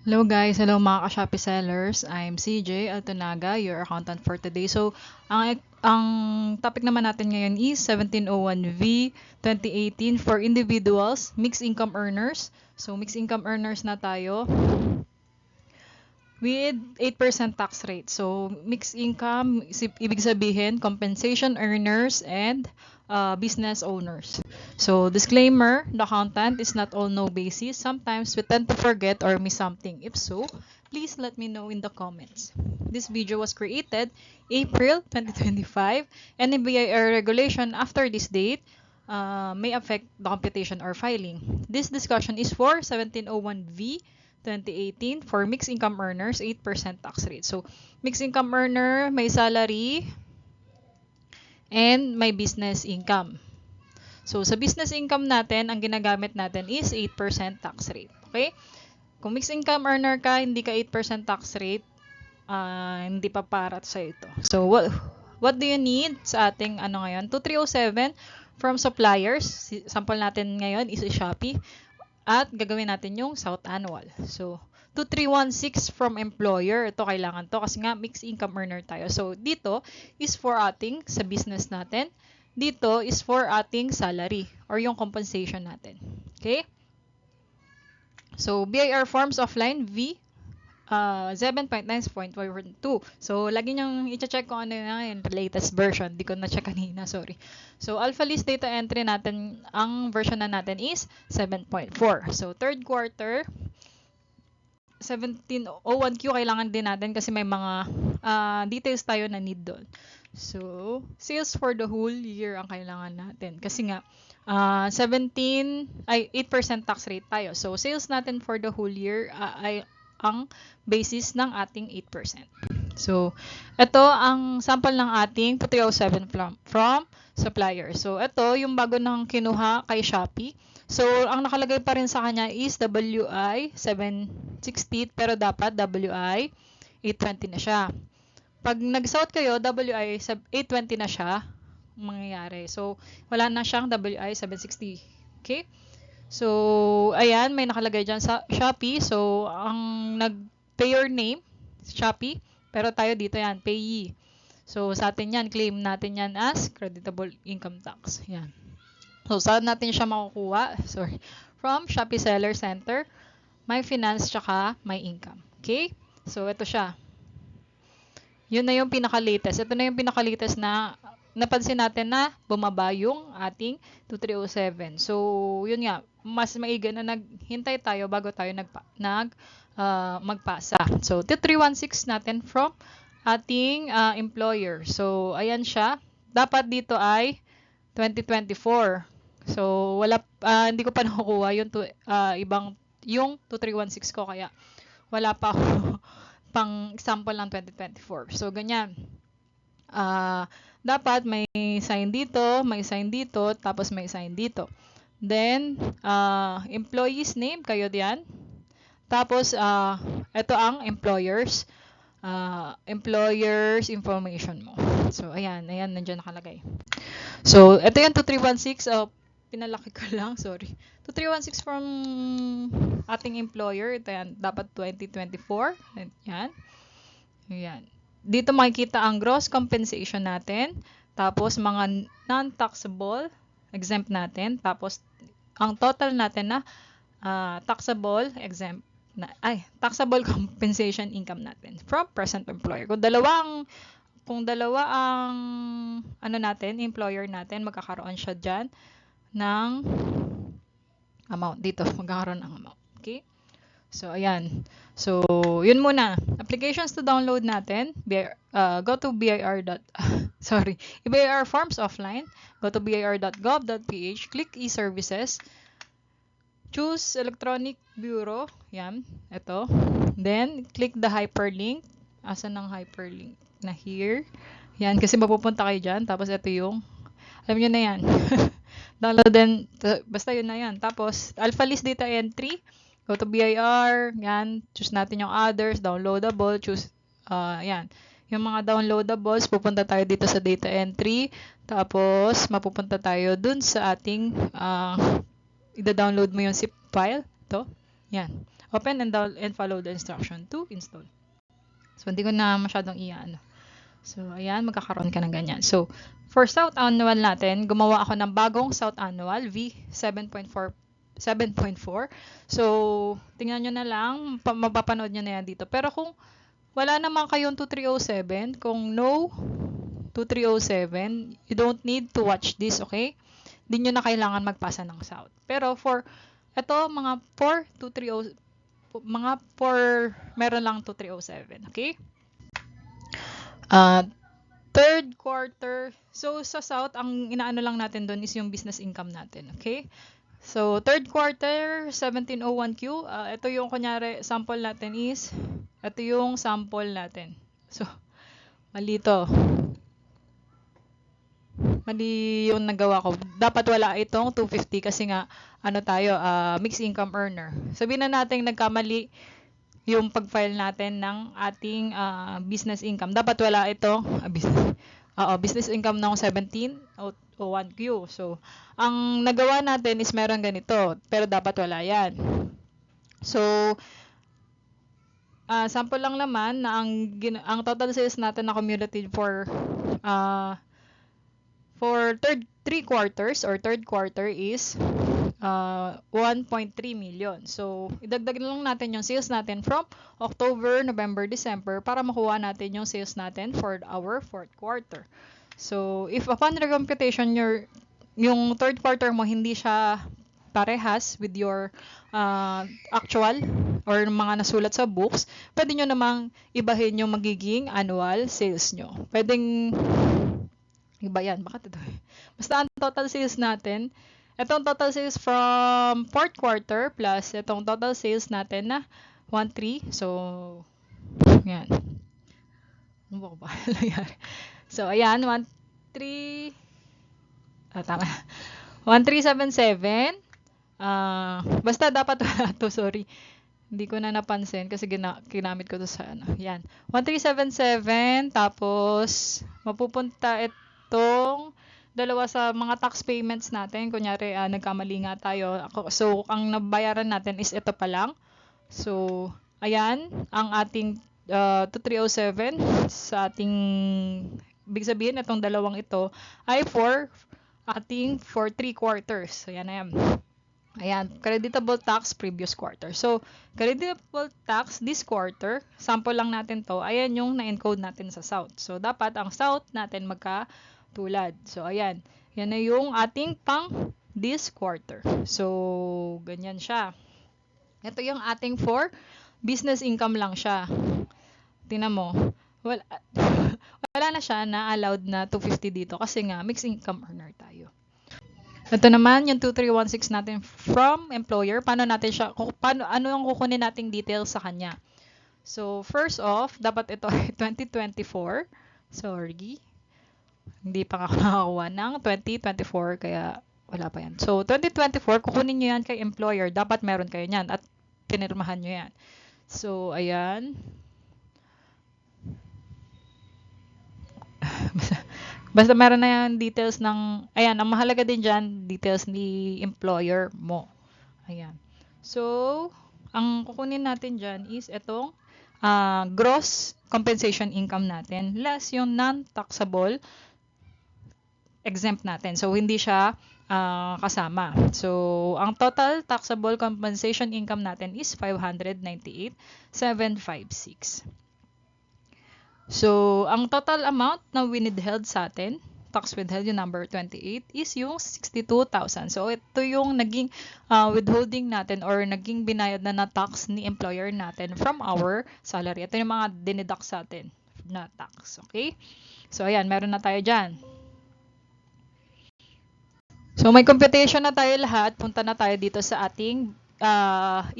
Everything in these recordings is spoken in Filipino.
Hello guys, hello mga ka-Shopee sellers. I'm CJ Altonaga, your accountant for today. So, ang topic naman natin ngayon is 1701V 2018 for individuals, mixed income earners. So, mixed income earners na tayo with 8% tax rate. So, mixed income, ibig sabihin, compensation earners and business owners. So, disclaimer, the accountant is not all no basis. Sometimes we tend to forget or miss something. If so, please let me know in the comments. This video was created April 2025, and if BIR regulation after this date may affect the computation or filing. This discussion is for 1701V 2018 for mixed income earners, 8% tax rate. So, mixed income earner, may salary, and may business income. So, sa business income natin, ang ginagamit natin is 8% tax rate. Okay? Kung mixed income earner ka, hindi ka 8% tax rate, hindi pa para sa ito. So, what do you need sa ating ngayon? 2307 from suppliers. Sample natin ngayon is Shopee. At gagawin natin yung South Annual. So, 2316 from employer. Ito kailangan to kasi nga mixed income earner tayo. So, dito is for ating sa business natin. Dito is for ating salary or yung compensation natin. Okay? So, BIR forms offline V 7.9.1.2. So, lagi niyang i-check kung ano yung latest version. Di ko na-check kanina, sorry. So, alpha list data entry natin, ang version na natin is 7.4. So, third quarter, 1701Q kailangan din natin kasi may mga details tayo na need doon. So, sales for the whole year ang kailangan natin. Kasi nga, 8% tax rate tayo. So, sales natin for the whole year ay ang basis ng ating 8%. So, ito ang sample ng ating 2307 from supplier. So, ito yung bago nang kinuha kay Shopee. So, ang nakalagay pa rin sa kanya is WI 760 pero dapat WI 820 na siya. Pag nag-south kayo, WI 820 na siya mangyayari. So, wala na siyang WI 760. Okay? So, ayan, may nakalagay dyan sa Shopee. So, ang nag-payer name, Shopee. Pero tayo dito yan, payee. So, sa atin yan, claim natin yan as creditable income tax. Yan. So, saan natin siya makukuha? Sorry. From Shopee Seller Center, my finance, tsaka my income. Okay? So, ito siya. Yun na yung pinaka-latest. Ito na yung pinaka-latest na napansin natin na bumaba yung ating 2307. So, yun nga, mas maiga na naghintay tayo bago tayo magpasa. So, 2316 natin from ating employer. So, ayan siya. Dapat dito ay 2024. So, hindi ko pa nakukuha yung yung 2316 ko kaya wala pa ako pang example ng 2024. So, ganyan. Dapat may sign dito, tapos may sign dito. Then, employee's name, kayo diyan. Tapos, ito ang employer's information mo. So, ayan, nandiyan nakalagay. So, ito yung 2316, pinalaki ko lang, sorry. 2316 from ating employer, ito yan, dapat 2024, yan. Ayan. Dito makikita ang gross compensation natin, tapos mga non-taxable exempt natin, tapos ang total natin na taxable exempt taxable compensation income natin from present employer. Kung dalawa ang natin, employer natin, magkakaroon siya diyan ng amount dito, magkakaroon ng amount. Okay? So, ayan. So, yun muna. Applications to download natin. Go to BIR. Sorry. BIR forms offline. Go to bir.gov.ph. Click e-services. Choose electronic bureau. Yan. Ito. Then, click the hyperlink. Asan ang hyperlink? Na here. Yan. Kasi mapupunta kayo dyan. Tapos, ito yung alam nyo na yan. Download din. Basta yun na yan. Tapos, alpha list data entry. Go to BIR, yan, choose natin yung others, downloadable, choose, yan. Yung mga downloadables, pupunta tayo dito sa data entry, tapos mapupunta tayo dun sa ating, ida-download mo yung zip file, to, Yan. Open and follow the instruction to install. So, hindi ko na masyadong iyan. So, ayan, magkakaroon ka ng ganyan. So, for South Annual natin, gumawa ako ng bagong South Annual V7.4. 7.4. So, tingnan nyo na lang, mapapanood nyo na yan dito. Pero kung wala naman kayong 2307, kung no 2307, you don't need to watch this, okay? Hindi nyo na kailangan magpasa ng South. Pero for, ito, mga 230, mga 4, meron lang 2307, okay? Third quarter, so sa South, ang inaano lang natin doon is yung business income natin, okay? So, third quarter, 1701Q. Ito yung, kunyari, sample natin is, ito yung sample natin. So, mali to. Mali yung nagawa ko. Dapat wala itong 250 kasi nga, ano tayo, mixed income earner. Sabihin na natin nagkamali yung pag-file natin ng ating business income. Dapat wala itong business income ng 1701Q. So, ang nagawa natin is meron ganito, pero dapat wala yan. So, sample lang naman na ang total sales natin na cumulative for three quarters or third quarter is 1.3 million. So, idagdag na lang natin yung sales natin from October, November, December para makuha natin yung sales natin for our fourth quarter. So, if upon recomputation, yung third quarter mo hindi siya parehas with your actual or mga nasulat sa books, pwede nyo namang ibahin yung magiging annual sales nyo. Pwedeng iba yan. Bakit ito? Basta ang total sales natin, itong total sales from fourth quarter plus itong total sales natin na 1.3. So, yan. Ano ba nangyari? So, ayan, 1.3. Tama. 1.377. Basta dapat wala to, sorry. Hindi ko na napansin kasi ginamit ko to sa ano. Yan. 1.377 tapos mapupunta itong dalawa sa mga tax payments natin. Kunyari, nagkamali nga tayo. So, ang nabayaran natin is ito pa lang. So, ayan, ang ating 2307 sa ating, big sabihin, itong dalawang ito ay for 3 quarters. So, yan na yan. Ayan, creditable tax previous quarter. So, creditable tax this quarter, sample lang natin to, ayan yung na-encode natin sa South. So, dapat ang South natin magkatulad. So, ayan. Yan na yung ating pang this quarter. So, ganyan siya. Ito yung ating for business income lang siya. Tingnan mo. Wala na siya na allowed na 250 dito kasi nga mixed income earner tayo. Ito naman yung 2316 natin from employer. Paano natin siya, ano yung kukunin nating details sa kanya? So, first off, dapat ito ay 2024. Sorry. Hindi pa ako nakakuha ng 2024 kaya wala pa yan. So, 2024, kukunin nyo yan kay employer. Dapat meron kayo yan at pinirmahan nyo yan. So, ayan. Basta meron na yung details ng, ayan, ang mahalaga din dyan, details ni employer mo. Ayan. So, ang kukunin natin dyan is itong gross compensation income natin, less yung non-taxable exempt natin. So, hindi siya kasama. So, ang total taxable compensation income natin is 598,756. So, ang total amount na withheld sa atin, tax withheld yung number 28, is yung 62,000. So, ito yung naging withholding natin or naging binayad na tax ni employer natin from our salary. Ito yung mga dineduct sa atin na tax. Okay? So, ayan, meron na tayo dyan. So, may computation na tayo lahat. Punta na tayo dito sa ating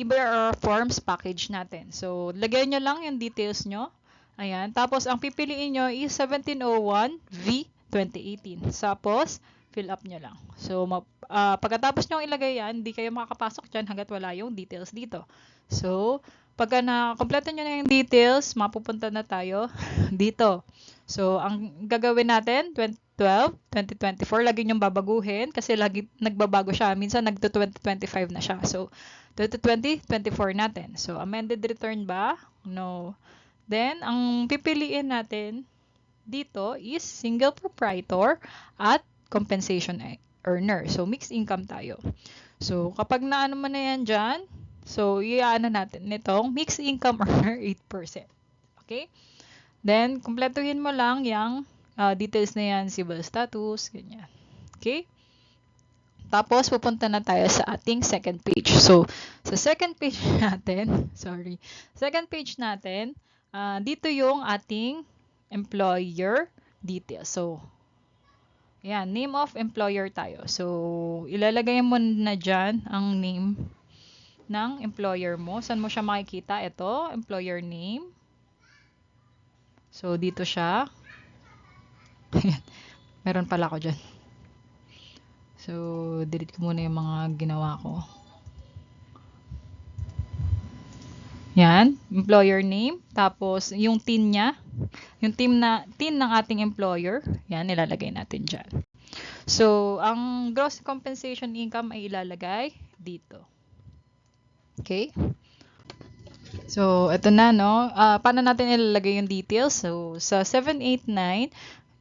EBR forms package natin. So, lagay nyo lang yung details nyo. Ayan. Tapos, ang pipiliin nyo is 1701 V 2018. Tapos, fill up nyo lang. So, pagkatapos nyo ilagay yan, hindi kayo makakapasok dyan hanggat wala yung details dito. So, pagka na-complete nyo na yung details, mapupunta na tayo dito. So, ang gagawin natin, 2012, 2024, lagi niyong babaguhin kasi lagi nagbabago siya. Minsan nagto 2025 na siya. So, 2020, 24 natin. So, amended return ba? No. Then, ang pipiliin natin dito is single proprietor at compensation earner. So, mixed income tayo. So, kapag naano mo na yan dyan, so, iyaano natin nitong mixed income earner 8%. Okay? Then, kumpletuhin mo lang yung details na yan, civil status, ganyan. Okay? Tapos, pupunta na tayo sa ating second page. So, sa second page natin, second page natin, dito yung ating employer details. So, yan, name of employer tayo. So, ilalagay mo na dyan ang name ng employer mo. Saan mo siya makikita? Ito, employer name. So, dito siya. Meron pala ako dyan. So, delete ko muna yung mga ginawa ko. Yan, employer name. Tapos, yung TIN niya. Yung TIN ng ating employer. Yan, ilalagay natin dyan. So, ang gross compensation income ay ilalagay dito. Okay? So, ito na, no? Paano natin ilalagay yung details? So, sa 789,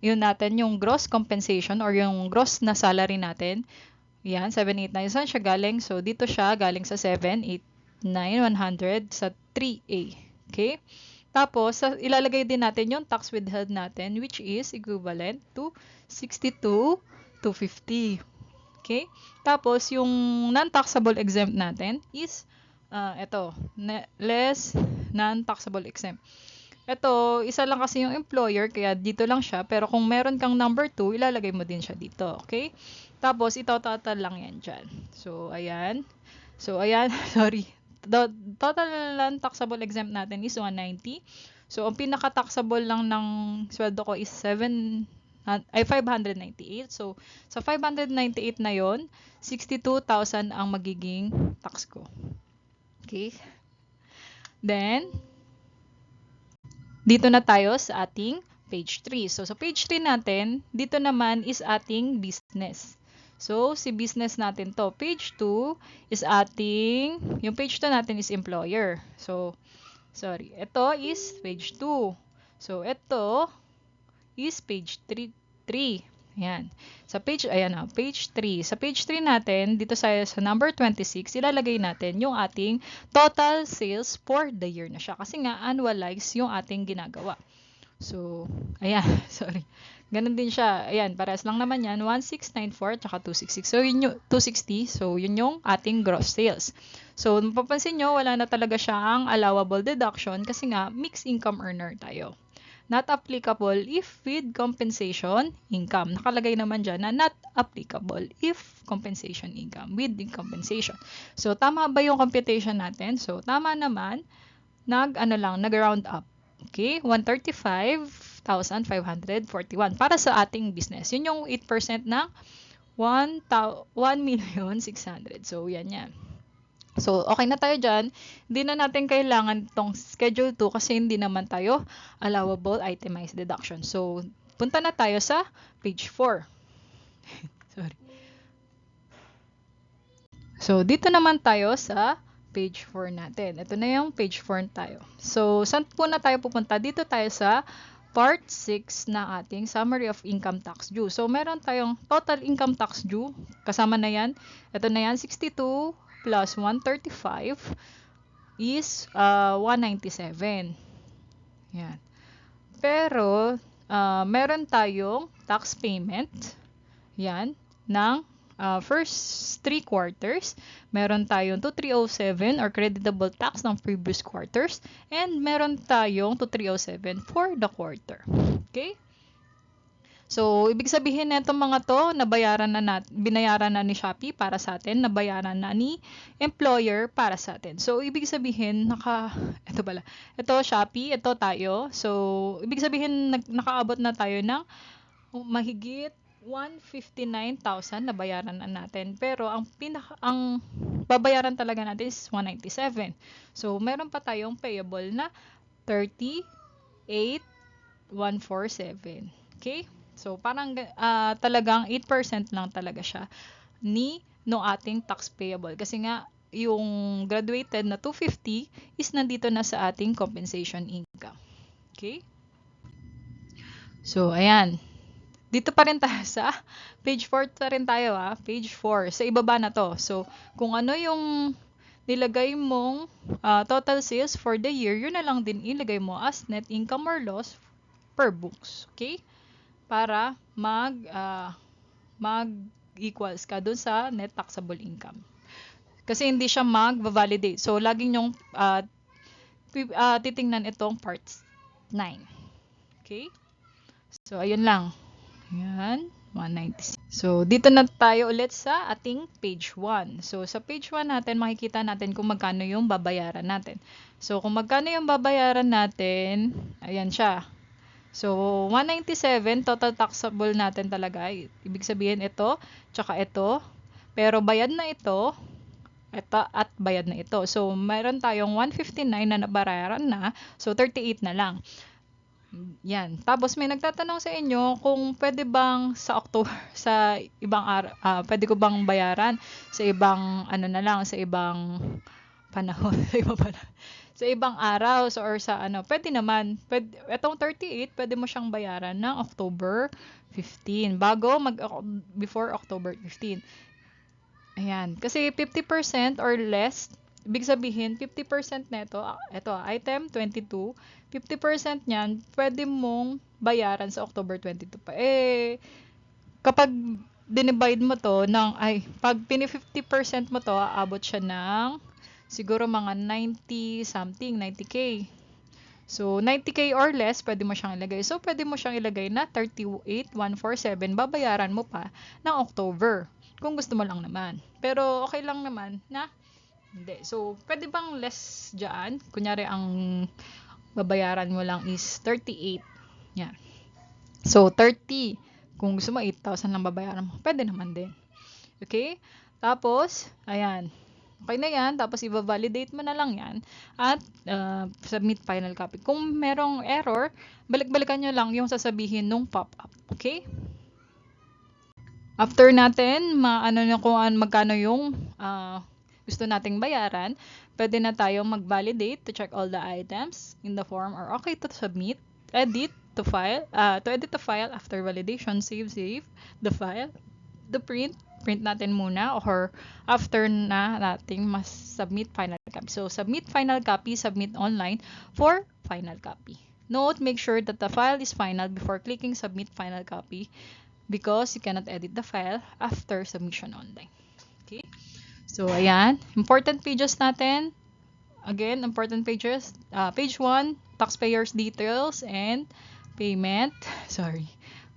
yun natin yung gross compensation or yung gross na salary natin. Yan, 789. Saan siya galing? So, dito siya galing sa 789, 100 sa 3A. Okay? Tapos, ilalagay din natin yung tax withheld natin which is equivalent to 62,250. Okay? Tapos, yung non-taxable exempt natin is ito, less non-taxable exempt. Ito, isa lang kasi yung employer, kaya dito lang siya. Pero kung meron kang number 2, ilalagay mo din siya dito. Okay? Tapos, ito-total lang yan dyan. So, ayan. Sorry. Total non-taxable exempt natin is 190. So, ang pinaka-taxable lang ng sweldo ko is 598. So, sa 598 na yon, 62,000 ang magiging tax ko. Okay? Then, dito na tayo sa ating page 3. So, sa page 3 natin, dito naman is ating business. So, si business natin to. Page 2 is yung page 2 natin is employer. So, ito is page 2. So, ito is page 3. Ayan. Page 3. Sa page 3 natin, dito sa number 26, ilalagay natin yung ating total sales for the year na siya. Kasi nga, annualize yung ating ginagawa. So, ayan, sorry. Ganun din siya. Ayan, parehas lang naman yan. 1694 tsaka 266. So, yun yung 260. So, yun yung ating gross sales. So, mapapansin nyo, wala na talaga siyang allowable deduction kasi nga, mixed income earner tayo. Not applicable if with compensation income. Nakalagay naman dyan na not applicable if compensation income with the compensation. So, tama ba yung computation natin? So, tama naman. Nag-round up. Okay? 135,541 para sa ating business. Yun yung 8% ng 1,600,000. So, yan. So, okay na tayo dyan. Hindi na natin kailangan itong schedule 2 kasi hindi naman tayo allowable itemized deduction. So, punta na tayo sa page 4. Sorry. So, dito naman tayo sa page 4 natin. Ito na yung page 4 tayo. So, saan po na tayo pupunta? Dito tayo sa part 6 na ating summary of income tax due. So, meron tayong total income tax due. Kasama na yan. Ito na yan, 62 plus 135 is 197. Yan. Pero, meron tayong tax payment. Yan. Ng first 3 quarters. Meron tayong 2307 or creditable tax ng previous quarters. And meron tayong 2307 for the quarter. Okay? So, ibig sabihin na itong mga to, binayaran na ni Shopee para sa atin, nabayaran na ni employer para sa atin. So, ibig sabihin, ito Shopee, ito tayo. So, ibig sabihin, nakaabot na tayo ng mahigit 159,000 na bayaran na natin. Pero, ang babayaran talaga natin is 197. So, meron pa tayong payable na 38,147. Okay? So, parang talagang 8% lang talaga siya no ating tax payable. Kasi nga, yung graduated na 250 is nandito na sa ating compensation income. Okay? So, ayan. Dito pa rin tayo sa page 4 pa rin tayo Page 4. Sa ibaba na to. So, kung ano yung nilagay mong total sales for the year, yun na lang din ilagay mo as net income or loss per books. Okay? Para mag equals ka dun sa net taxable income. Kasi hindi siya mag-validate. So, laging yung titingnan itong parts 9. Okay? So, ayun lang. Ayan, 196. So, dito na tayo ulit sa ating page 1. So, sa page 1 natin, makikita natin kung magkano yung babayaran natin. So, kung magkano yung babayaran natin, ayan siya. So, 197, total taxable natin talaga. Ibig sabihin ito, tsaka ito. Pero bayad na ito, at bayad na ito. So, mayroon tayong 159 na nabayaran na. So, 38 na lang. Yan. Tapos may nagtatanong sa inyo kung pwede bang sa October, sa ibang pwede ko bang bayaran sa ibang ano na lang, sa ibang panahon, sa ibang araw or sa ano, pwede naman. Itong 38, pwede mo siyang bayaran ng October 15 before October 15. Ayan. Kasi 50% or less, ibig sabihin, 50% nito, ito, item 22, 50% niyan, pwede mong bayaran sa October 22 pa. Kapag dinivide mo to pag 50% mo to, aabot siya ng siguro mga 90 something, 90K. So, 90K or less, pwede mo siyang ilagay. So, pwede mo siyang ilagay na 38,147, babayaran mo pa ng October. Kung gusto mo lang naman. Pero, okay lang naman na hindi. So, pwede bang less dyan? Kunyari, ang babayaran mo lang is 38. Yan. So, 30. Kung gusto mo, 8,000 lang babayaran mo. Pwede naman din. Okay? Tapos, ayan. Okay na yan. Tapos, i-validate mo na lang yan. At, submit final copy. Kung merong error, balik-balikan nyo lang yung sasabihin nung pop-up. Okay? After natin, kung magkano yung gusto nating bayaran, pwede na tayong mag-validate to check all the items in the form or okay to submit, edit to file, to edit the file after validation, save the file, the print natin muna or after na nating submit final copy. So, submit final copy, submit online for final copy. Note, make sure that the file is final before clicking submit final copy because you cannot edit the file after submission online. Okay? So, ayan. Important pages natin. Again, important pages. Page 1, taxpayers details and payment.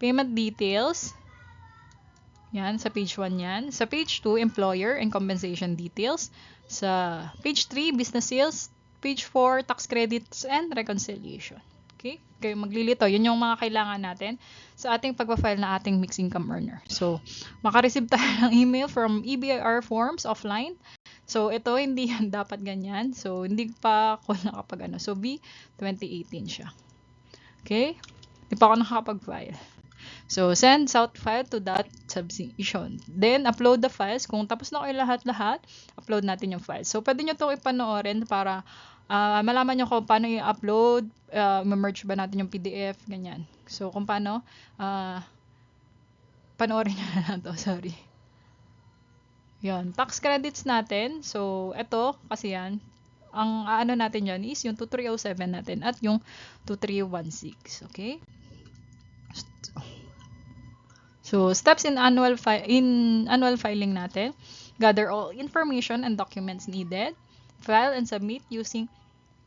Payment details. Yan, sa page 1 yan. Sa page 2, employer and compensation details. Sa page 3, business sales. Page 4, tax credits and reconciliation. Okay? Kayo maglilito. Yun yung mga kailangan natin sa ating pagpa-file na ating mixed income earner. So, makareceive tayo ng email from EBIR forms offline. So, ito, hindi yan dapat ganyan. So, hindi pa ako nakapag So, B, 2018 siya. Okay? Hindi pa ako nakapag-file. So, send south file to that submission. Then, upload the files. Kung tapos na kayo lahat-lahat, upload natin yung files. So, pwede nyo itong ipanoorin para malaman nyo kung paano i-upload, merge ba natin yung PDF, ganyan. So, kung paano, panoorin nyo na lang to, sorry. Yan, tax credits natin. So, ito, kasi yan, ang natin yan is yung 2307 natin at yung 2316, okay? So, steps in annual filing natin. Gather all information and documents needed. File and submit using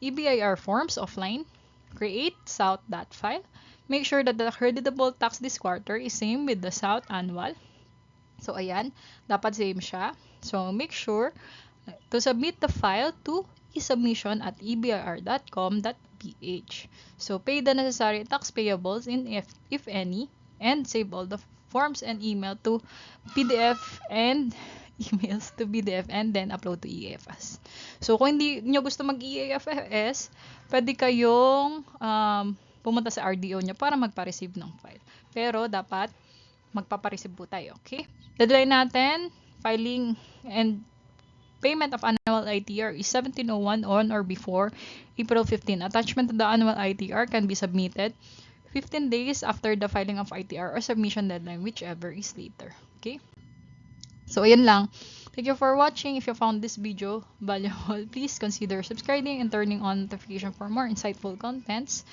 EBIR forms offline. Create south.file. Make sure that the creditable tax this quarter is same with the south annual. So, ayan. Dapat same siya. So, make sure to submit the file to e-submission at ebir.com.ph. So, pay the necessary tax payables if any, and save all the forms and email to PDF and emails to PDF and then upload to EFS. So, kung hindi nyo gusto mag-EFS, pwede kayong pumunta sa RDO niya para magpa-receive ng file. Pero dapat magpapa-receive po tayo, okay? Deadline natin, filing and payment of annual ITR is 1701 on or before April 15. Attachment to the annual ITR can be submitted 15 days after the filing of ITR or submission deadline, whichever is later. Okay? So, ayan lang. Thank you for watching. If you found this video valuable, please consider subscribing and turning on notification for more insightful contents.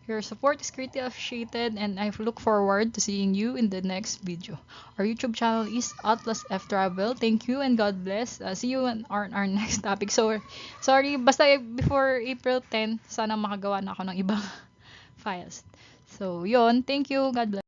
Your support is greatly appreciated and I look forward to seeing you in the next video. Our YouTube channel is Atlas F Travel. Thank you and God bless. See you on our next topic. So, sorry, basta before April 10, sana makagawa na ako ng ibang files. So, yun. Thank you. God bless.